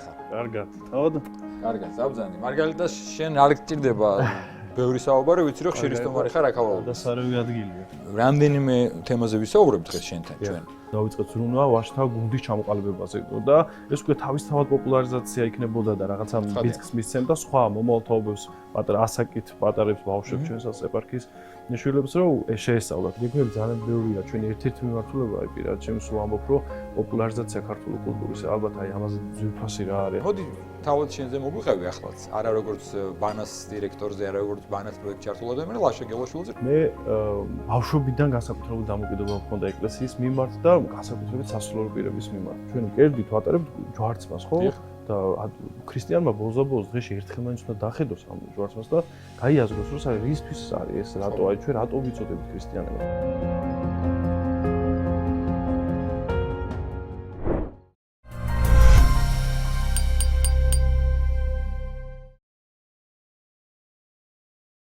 ხარ? კარგად, თავად? კარგად, საბძანი. მარგალიტა შენ არ გჭირდება ბევრი საუბარი, ვიცი რომ ხშირი სტუმარი ხარ აქავალ. და სარავი ადგილია. რამდენიმე თემაზე ვისაუბრებთ დღეს შენთან ჩვენ. დავიწყეთ ზრუნვა ვაშთა გუნდის ჩამოყალიბებაზე და ეს უკვე თავისთავად პოპულარიზაცია იქნებოდა და რაღაცა ბიზნეს მისცემდა სხვა მომავალ თაობებს, პატარა ასაკით პატარებს ბავშვებს ჩვენსაც ეპარქიის შვილებს რომ შეესწავლათ. მეგობრებო ძალიან ბევრია ჩვენი ერთ-ერთი მიმართულება აი პირად ჩემს ვამბობ რომ პოპულარიზაცია ქართული კულტურის ალბათ აი ამაზე ძვირფასი რა არის. მოდი თავად შენზე მოგვიყევი ახლაც. არა როგორც ბანას დირექტორზე, არა როგორც ბანას პროექტ ჩართულ ადამიანზე, ლაშა გელაშვილზე. მე ბავშვობიდან განსაკუთრებულ დამოკიდებულება მქონდა ეკლესიის მიმართ და განსაკუთრებით სასულიერო პირების მიმართ. ჩვენ კერდით ვატარებთ ჯვარცმას, ხო? და ქრისტიანმა ბოლოს დღეში ერთხელმაინც უნდა დახედოს ამ ჯვარცმას და გაიაზროს, რომ რისთვის არის ეს, რატო აი ჩვენ რატო ვიცოდებით ქრისტიანებად.